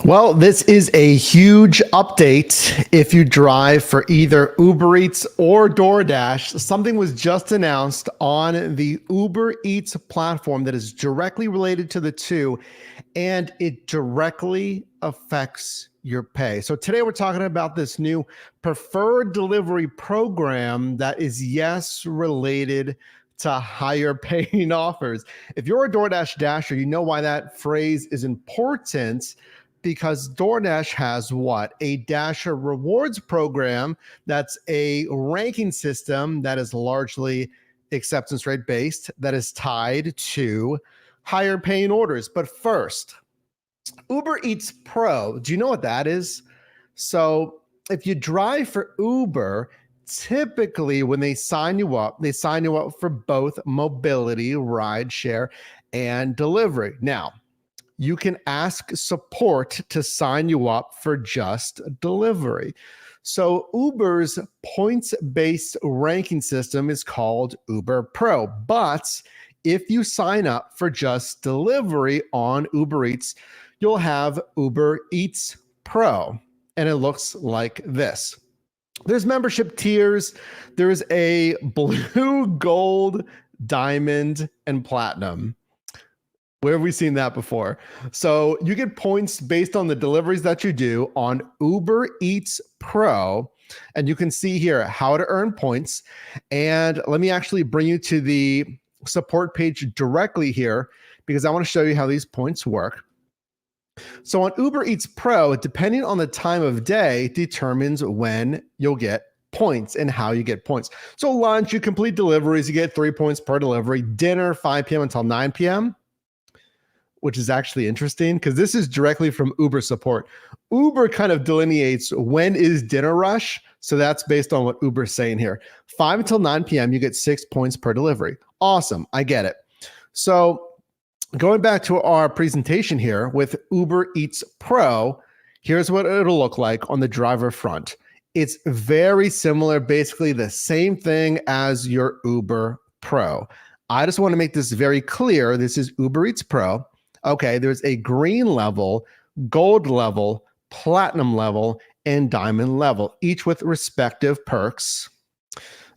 Well, this is a huge update if you drive for either Uber Eats or DoorDash. Something was just announced on the Uber Eats platform that is directly related to the two, and it directly affects your pay. So today we're talking about this new preferred delivery program that is, yes, related to higher paying offers. If you're a DoorDash Dasher, you know why that phrase is important, because DoorDash has what? A Dasher rewards program that's a ranking system that is largely acceptance rate based, that is tied to higher paying orders. But first, Uber Eats Pro, do you know what that is? So if you drive for Uber, typically when they sign you up for both mobility, rideshare, and delivery. Now, you can ask support to sign you up for just delivery. So Uber's points-based ranking system is called Uber Pro. But if you sign up for just delivery on Uber Eats, you'll have Uber Eats Pro, and it looks like this. There's membership tiers. There's a blue, gold, diamond, and platinum. Where have we seen that before? So you get points based on the deliveries that you do on Uber Eats Pro. And you can see here how to earn points. And let me actually bring you to the support page directly here, because I want to show you how these points work. So on Uber Eats Pro, depending on the time of day, determines when you'll get points and how you get points. So lunch, you complete deliveries, you get 3 points per delivery. Dinner, 5 p.m. until 9 p.m., which is actually interesting because this is directly from Uber support. Uber kind of delineates when is dinner rush. So that's based on what Uber's saying here. 5 until 9 p.m., you get 6 points per delivery. Awesome. I get it. So going back to our presentation here with Uber Eats Pro, here's what it'll look like on the driver front. It's very similar, basically the same thing as your Uber Pro. I just want to make this very clear. This is Uber Eats Pro. Okay, there's a green level, gold level, platinum level, and diamond level, each with respective perks.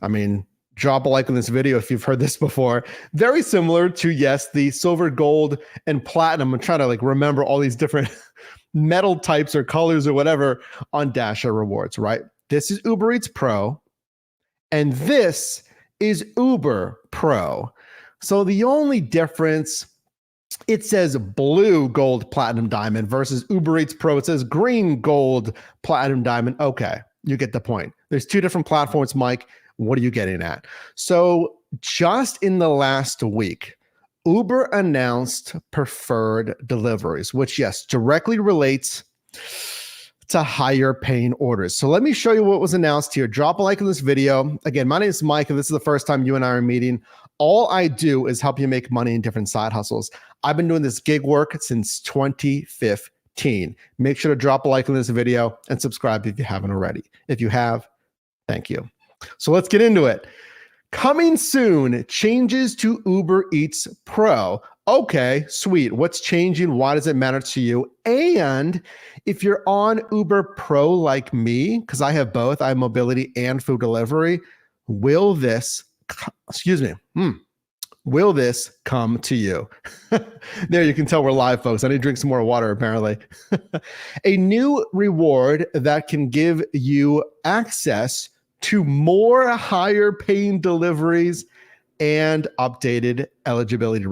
I mean, drop a like on this video if you've heard this before. Very similar to, yes, the silver, gold, and platinum. I'm trying to remember all these different metal types or colors or whatever on Dasher rewards, right? This is Uber Eats Pro, and this is Uber Pro. So the only difference, it says blue, gold, platinum, diamond versus Uber Eats Pro. It says green, gold, platinum, diamond. Okay, you get the point. There's two different platforms, Mike. What are you getting at? So just in the last week, Uber announced preferred deliveries, which, yes, directly relates to higher paying orders. So let me show you what was announced here. Drop a like on this video. Again, my name is Mike, and this is the first time you and I are meeting. All I do is help you make money in different side hustles. I've been doing this gig work since 2015. Make sure to drop a like on this video and subscribe if you haven't already. If you have, thank you. So let's get into it. Coming soon, changes to Uber Eats Pro. Okay, sweet. What's changing? Why does it matter to you? And if you're on Uber Pro like me, because I have both, I have mobility and food delivery, will this come to you? There, you can tell we're live, folks. I need to drink some more water, apparently. A new reward that can give you access to more higher paying deliveries and updated eligibility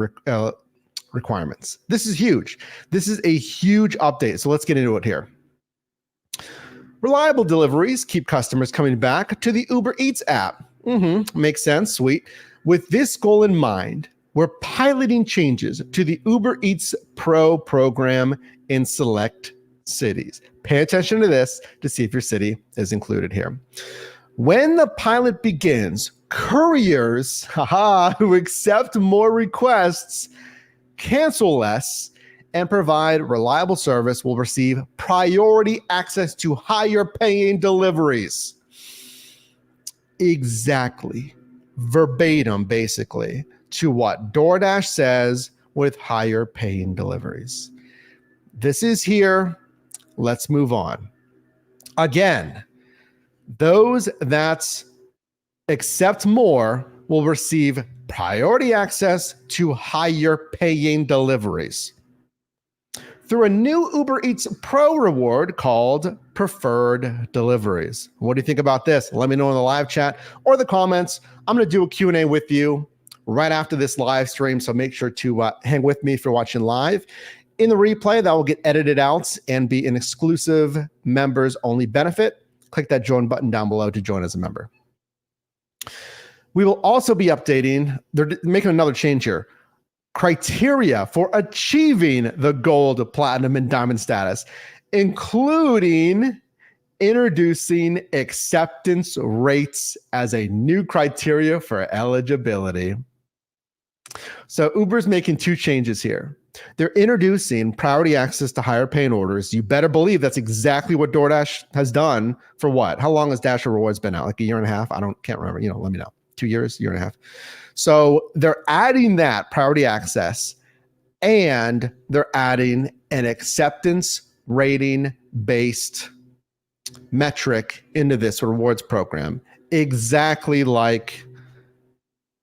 requirements. This is huge. This is a huge update. So let's get into it here. Reliable deliveries keep customers coming back to the Uber Eats app. Makes sense. Sweet. With this goal in mind, we're piloting changes to the Uber Eats Pro program in select cities. Pay attention to this to see if your city is included here. When the pilot begins, couriers who accept more requests, cancel less, and provide reliable service will receive priority access to higher paying deliveries. Exactly, verbatim, basically, to what DoorDash says with higher paying deliveries. This is here. let's move on. Again, those that accept more will receive priority access to higher paying deliveries through a new Uber Eats Pro reward called Preferred Deliveries. What do you think about this? Let me know in the live chat or the comments. I'm going to do a Q&A with you right after this live stream, so make sure to hang with me if you're watching live. In the replay, that will get edited out and be an exclusive members-only benefit. Click that join button down below to join as a member. We will also be updating, they're making another change here, criteria for achieving the gold, platinum, and diamond status, including introducing acceptance rates as a new criteria for eligibility. So Uber's making two changes here. They're introducing priority access to higher paying orders. You better believe that's exactly what DoorDash has done for what? How long has Dasher Rewards been out? Like a year and a half? Can't remember. Let me know. 2 years, year and a half. So they're adding that priority access, and they're adding an acceptance rating based metric into this rewards program, exactly like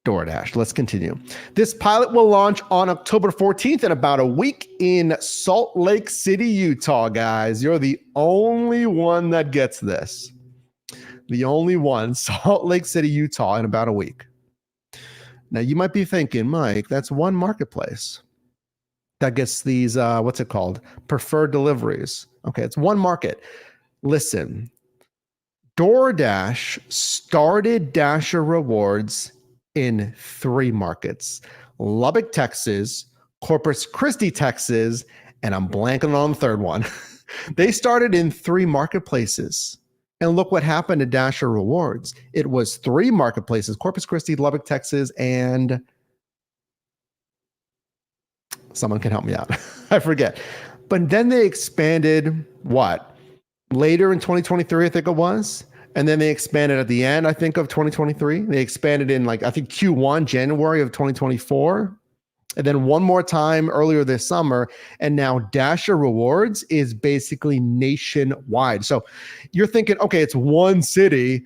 DoorDash. Let's continue. This pilot will launch on October 14th in about a week in Salt Lake City, Utah, guys. You're the only one that gets this. The only one, Salt Lake City, Utah, in about a week. Now, you might be thinking, Mike, that's one marketplace that gets these, what's it called? Preferred deliveries. Okay, it's one market. Listen, DoorDash started Dasher Rewards in 3 markets: Lubbock, Texas, Corpus Christi, Texas, and I'm blanking on the third one. They started in 3 marketplaces. And look what happened to Dasher Rewards. It was 3 marketplaces: Corpus Christi, Lubbock, Texas, and someone can help me out. I forget. But then they expanded, what? Later in 2023, I think it was. And then they expanded at the end, I think, of 2023. They expanded in Q1, January of 2024. And then one more time earlier this summer. And now Dasher Rewards is basically nationwide. So you're thinking, okay, it's one city.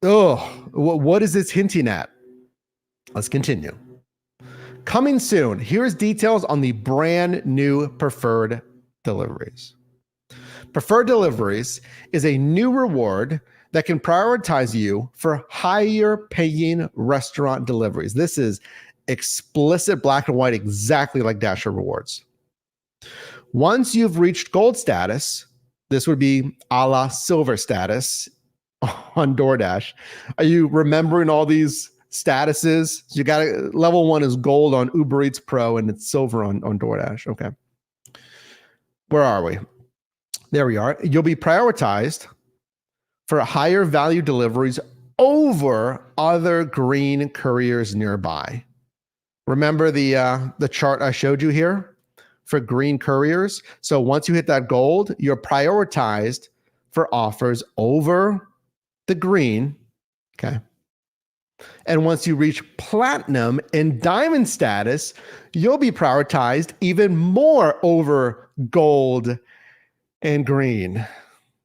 Oh, what is this hinting at? Let's continue. Coming soon, here's details on the brand new Preferred Deliveries. Preferred Deliveries is a new reward that can prioritize you for higher paying restaurant deliveries. This is explicit black and white, exactly like Dasher Rewards. Once you've reached gold status, this would be a la silver status on DoorDash. Are you remembering all these statuses? So you got level 1 is gold on Uber Eats Pro, and it's silver on DoorDash. Okay. Where are we? There we are. You'll be prioritized for higher value deliveries over other green couriers nearby. Remember the chart I showed you here for green couriers? So once you hit that gold, you're prioritized for offers over the green. Okay. And once you reach platinum and diamond status, you'll be prioritized even more over gold and green.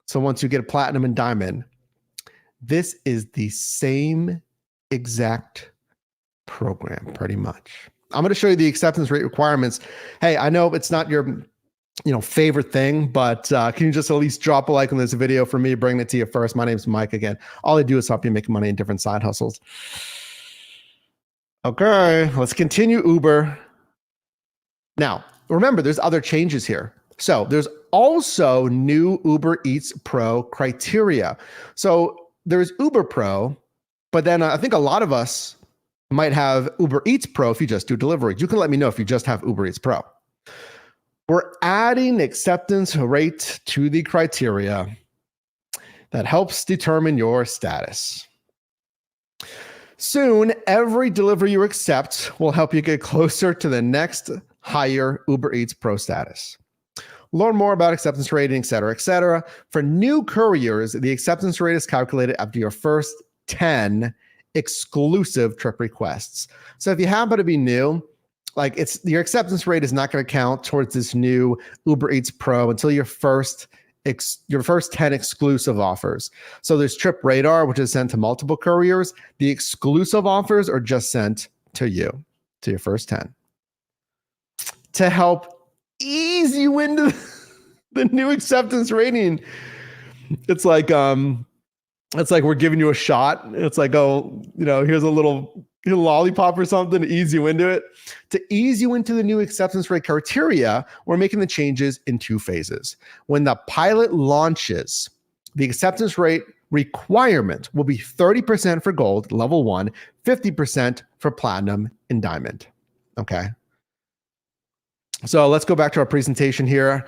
So once you get a platinum and diamond, this is the same exact program, pretty much. I'm going to show you the acceptance rate requirements. Hey, I know it's not your favorite thing, but can you just at least drop a like on this video for me, bringing it to you first? My name's Mike again. All I do is help you make money in different side hustles. Okay, let's continue Uber. Now, remember, there's other changes here. So there's also new Uber Eats Pro criteria. So there's Uber Pro, but then I think a lot of us might have Uber Eats Pro if you just do delivery. You can let me know if you just have Uber Eats Pro. We're adding acceptance rate to the criteria that helps determine your status. Soon, every delivery you accept will help you get closer to the next higher Uber Eats Pro status. Learn more about acceptance rating, et cetera, et cetera. For new couriers, the acceptance rate is calculated after your first 10 exclusive trip requests. So if you happen to be new, like your acceptance rate is not going to count towards this new Uber Eats Pro until your first 10 exclusive offers. So there's Trip Radar, which is sent to multiple couriers. The exclusive offers are just sent to you, to your first 10. To help ease you into the new acceptance rating, it's like we're giving you a shot. It's like, oh, here's a little lollipop or something to ease you into it. To ease you into the new acceptance rate criteria, we're making the changes in 2 phases. When the pilot launches, the acceptance rate requirement will be 30% for gold, level 1, 50% for platinum and diamond. Okay. So let's go back to our presentation here.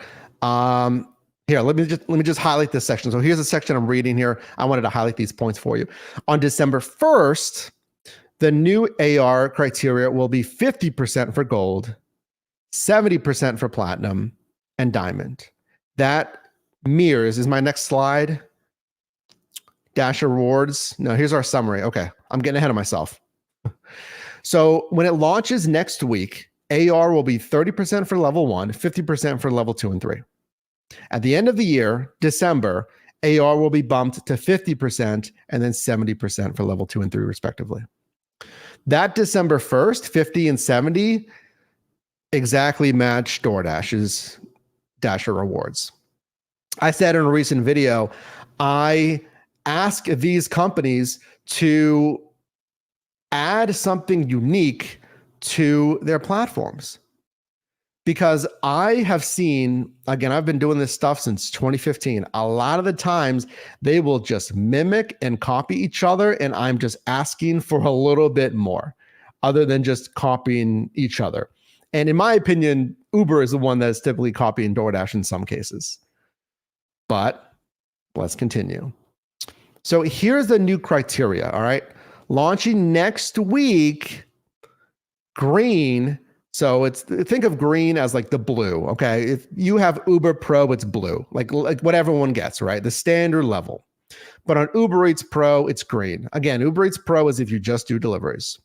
Here, let me just highlight this section. So here's a section I'm reading here. I wanted to highlight these points for you. On December 1st, the new AR criteria will be 50% for gold, 70% for platinum, and diamond. That mirrors, is my next slide, Dash Rewards. No, here's our summary. Okay, I'm getting ahead of myself. So when it launches next week, AR will be 30% for level 1, 50% for level 2 and 3. At the end of the year, December, AR will be bumped to 50% and then 70% for level 2 and 3 respectively. That December 1st, 50 and 70 exactly match DoorDash's Dasher Rewards. I said in a recent video, I ask these companies to add something unique to their platforms. Because I have seen, again, I've been doing this stuff since 2015. A lot of the times they will just mimic and copy each other, and I'm just asking for a little bit more other than just copying each other. And in my opinion, Uber is the one that's typically copying DoorDash in some cases. But let's continue. So here's the new criteria, all right? Launching next week, green. So think of green as like the blue, okay? If you have Uber Pro, it's blue, like what everyone gets, right? The standard level. But on Uber Eats Pro, it's green. Again, Uber Eats Pro is if you just do deliveries.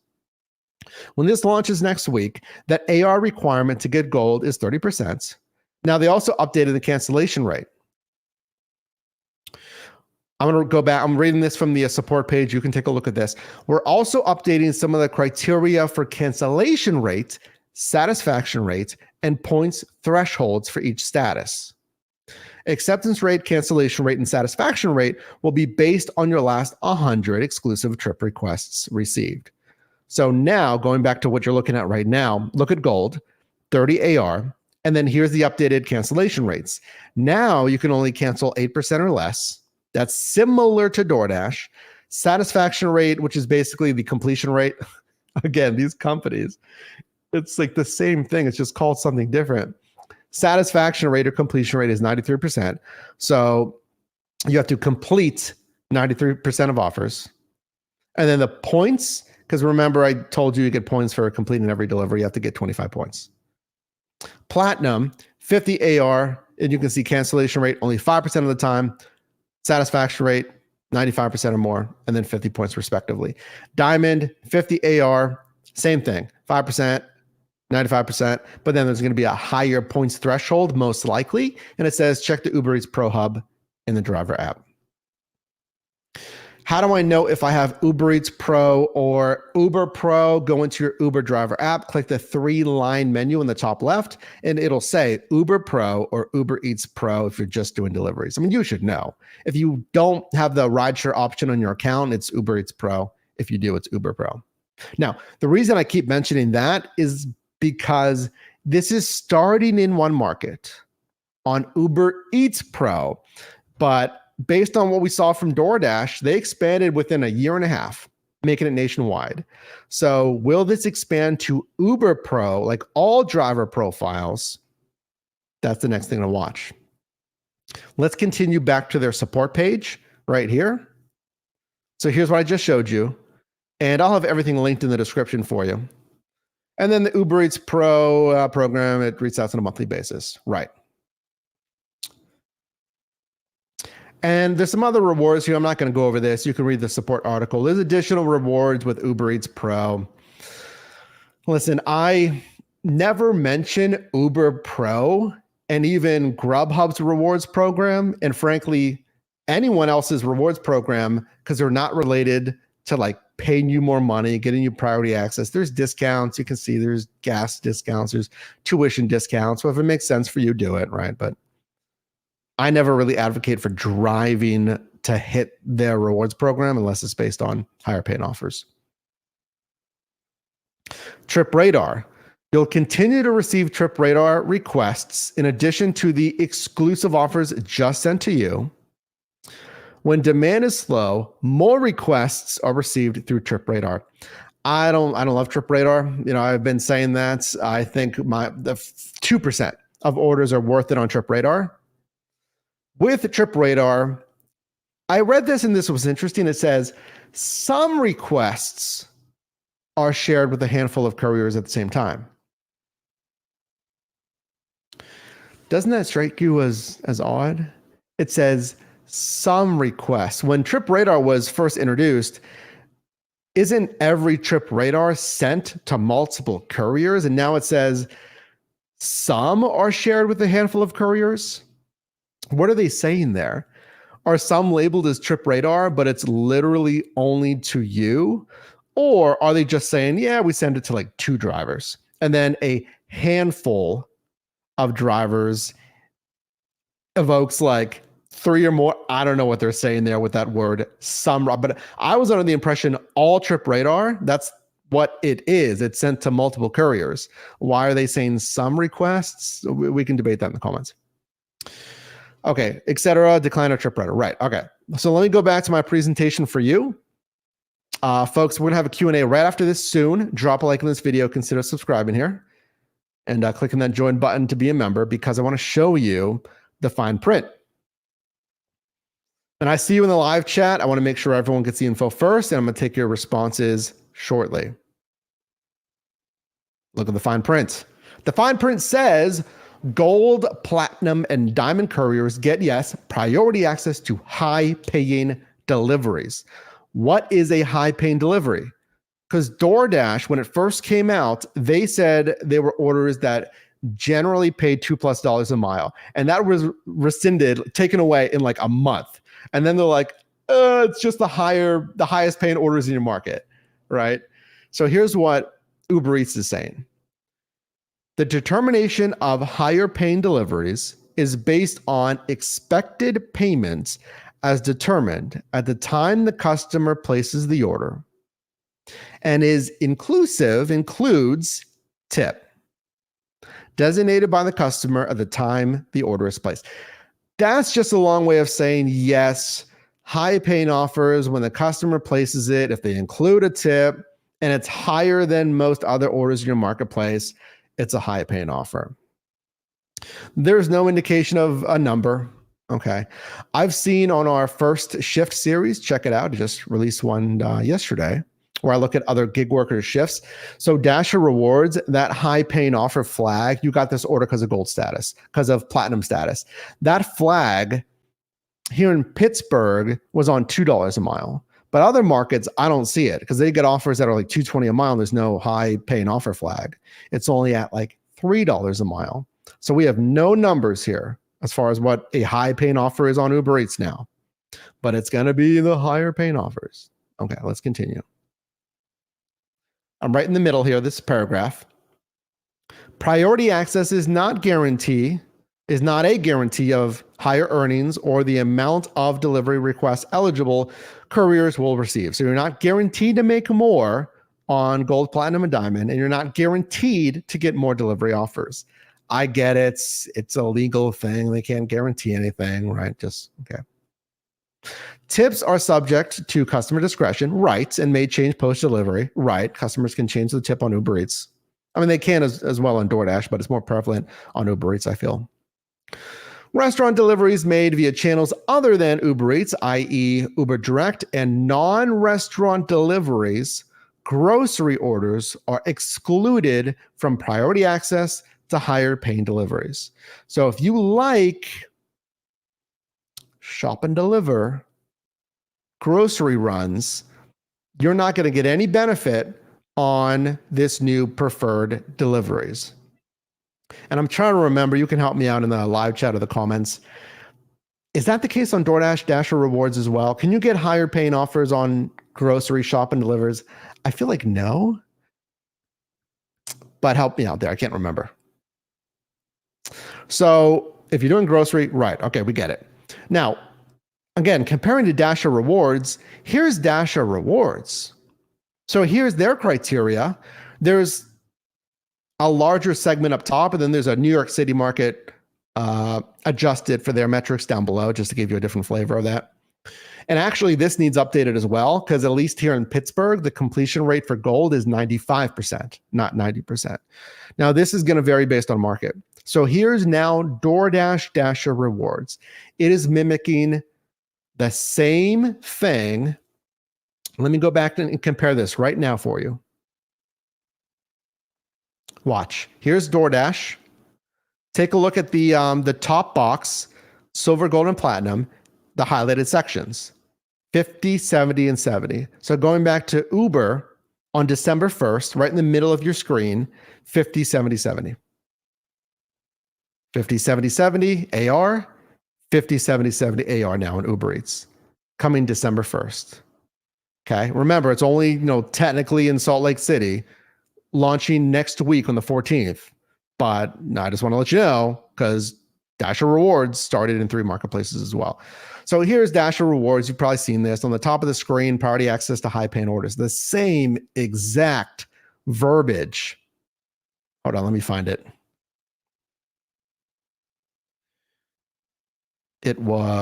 When this launches next week, that AR requirement to get gold is 30%. Now, they also updated the cancellation rate. I'm going to go back. I'm reading this from the support page. You can take a look at this. We're also updating some of the criteria for cancellation rate, satisfaction rate, and points thresholds for each status. Acceptance rate, cancellation rate, and satisfaction rate will be based on your last 100 exclusive trip requests received. So now, going back to what you're looking at right now, look at gold, 30 AR, and then here's the updated cancellation rates. Now you can only cancel 8% or less. That's similar to DoorDash. Satisfaction rate, which is basically the completion rate. Again, these companies, it's like the same thing. It's just called something different. Satisfaction rate or completion rate is 93%. So you have to complete 93% of offers. And then the points, because remember I told you get points for completing every delivery. You have to get 25 points. Platinum, 50 AR, and you can see cancellation rate only 5% of the time. Satisfaction rate, 95% or more, and then 50 points respectively. Diamond, 50 AR, same thing, 5%, 95%, but then there's going to be a higher points threshold, most likely, and it says check the Uber Eats Pro Hub in the driver app. How do I know if I have Uber Eats Pro or Uber Pro? Go into your Uber driver app, click the 3-line menu in the top left, and it'll say Uber Pro or Uber Eats Pro if you're just doing deliveries. I mean, you should know. If you don't have the rideshare option on your account, it's Uber Eats Pro. If you do, it's Uber Pro. Now, the reason I keep mentioning that is because this is starting in one market on Uber Eats Pro, but based on what we saw from DoorDash, they expanded within a year and a half, making it nationwide. So will this expand to Uber Pro, like all driver profiles? That's the next thing to watch. Let's continue back to their support page right here. So here's what I just showed you, and I'll have everything linked in the description for you. And then the Uber Eats Pro program, it reaches out on a monthly basis. Right. And there's some other rewards here. I'm not going to go over this. You can read the support article. There's additional rewards with Uber Eats Pro. Listen, I never mention Uber Pro and even Grubhub's rewards program, and frankly, anyone else's rewards program, because they're not related to like paying you more money, getting you priority access. There's discounts. You can see there's gas discounts, there's tuition discounts. So if it makes sense for you, do it, right? But I never really advocate for driving to hit their rewards program unless it's based on higher paying offers. Trip Radar. You'll continue to receive Trip Radar requests in addition to the exclusive offers just sent to you. When demand is slow, more requests are received through Trip Radar. I don't love Trip Radar. You know, I've been saying that. I think the 2% of orders are worth it on Trip Radar. With Trip Radar, I read this and this was interesting. It says some requests are shared with a handful of couriers at the same time. Doesn't that strike you as odd? It says some requests. When Trip Radar was first introduced, isn't every Trip Radar sent to multiple couriers? And now it says some are shared with a handful of couriers. What are they saying there? Are some labeled as Trip Radar, but it's literally only to you? Or are they just saying, yeah, we send it to like 2 drivers, and then a handful of drivers evokes like 3 or more? I don't know what they're saying there with that word, some, but I was under the impression all Trip Radar, that's what it is. It's sent to multiple couriers. Why are they saying some requests? We can debate that in the comments. Okay, etc. Decline our Trip Radar. Right. Okay. So let me go back to my presentation for you. Folks, we're going to have a Q&A right after this soon. Drop a like on this video. Consider subscribing here. And clicking that join button to be a member, because I want to show you the fine print. And I see you in the live chat. I want to make sure everyone gets the info first, and I'm going to take your responses shortly. Look at the fine print. The fine print says gold, platinum, and diamond couriers get, yes, priority access to high-paying deliveries. What is a high-paying delivery? Because DoorDash, when it first came out, they said they were orders that generally paid $2+ a mile. And that was rescinded, taken away in like a month. And then they're like, it's just the highest paying orders in your market, right? So here's what Uber Eats is saying. The determination of higher paying deliveries is based on expected payments as determined at the time the customer places the order, and includes tip designated by the customer at the time the order is placed. That's just a long way of saying, yes, high paying offers, when the customer places it, if they include a tip and it's higher than most other orders in your marketplace, it's a high paying offer. There's no indication of a number. Okay. I've seen on our first shift series, check it out, I just released one yesterday, where I look at other gig worker shifts. So Dasher Rewards, that high paying offer flag, you got this order because of gold status, because of platinum status. That flag here in Pittsburgh was on $2 a mile. But other markets, I don't see it because they get offers that are like $2.20 a mile. And there's no high paying offer flag. It's only at like $3 a mile. So we have no numbers here as far as what a high paying offer is on Uber Eats now, but it's going to be the higher paying offers. Okay, let's continue. I'm right in the middle here, this paragraph. Priority access is not a guarantee of higher earnings or the amount of delivery requests eligible couriers will receive. So you're not guaranteed to make more on gold, platinum, and diamond, and you're not guaranteed to get more delivery offers. I get it. It's a legal thing. They can't guarantee anything, right? Okay. Tips are subject to customer discretion, right, and may change post-delivery, right. Customers can change the tip on Uber Eats. I mean, they can as well on DoorDash, but it's more prevalent on Uber Eats, I feel. Restaurant deliveries made via channels other than Uber Eats, i.e. Uber Direct, and non-restaurant deliveries, grocery orders are excluded from priority access to higher paying deliveries. So if you like shop and deliver grocery runs, you're not going to get any benefit on this new Preferred Deliveries. And I'm trying to remember, you can help me out in the live chat or the comments. Is that the case on DoorDash, Dasher Rewards as well? Can you get higher paying offers on grocery shop and delivers? I feel like no, but help me out there. I can't remember. So if you're doing grocery, right. Okay, we get it. Now, again, comparing to Dasher Rewards, here's Dasher Rewards. So here's their criteria. There's a larger segment up top, and then there's a New York City market adjusted for their metrics down below, just to give you a different flavor of that. And actually, this needs updated as well, because at least here in Pittsburgh, the completion rate for gold is 95%, not 90%. Now, this is going to vary based on market. So here's now DoorDash Dasher Rewards. It is mimicking the same thing. Let me go back and compare this right now for you. Watch. Here's DoorDash. Take a look at the top box, silver, gold, and platinum, the highlighted sections, 50, 70, and 70. So going back to Uber on December 1st, right in the middle of your screen, 50, 70, 70. 50, 70, 70 AR, 50, 70, 70 AR now in Uber Eats, coming December 1st. Okay, remember, it's only, technically in Salt Lake City, launching next week on the 14th. But I just want to let you know, because Dasher Rewards started in 3 marketplaces as well. So here's Dasher Rewards. You've probably seen this on the top of the screen, priority access to high paying orders. The same exact verbiage. Hold on, let me find it. It was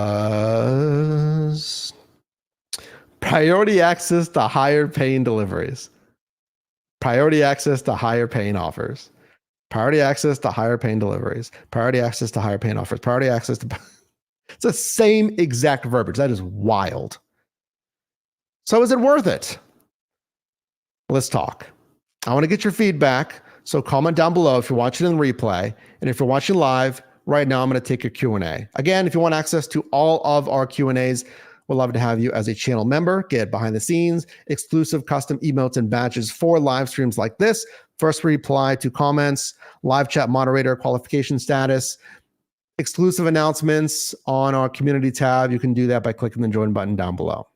priority access to higher paying deliveries. Priority access to higher paying offers. Priority access to higher paying deliveries. Priority access to higher paying offers. Priority access to... It's the same exact verbiage. That is wild. So is it worth it? Let's talk. I want to get your feedback. So comment down below if you're watching in replay. And if you're watching live, right now I'm going to take your Q&A. Again, if you want access to all of our Q&As, we'd love to have you as a channel member. Get behind the scenes, exclusive custom emotes and badges for live streams like this. First reply to comments, live chat moderator qualification status, exclusive announcements on our community tab. You can do that by clicking the join button down below.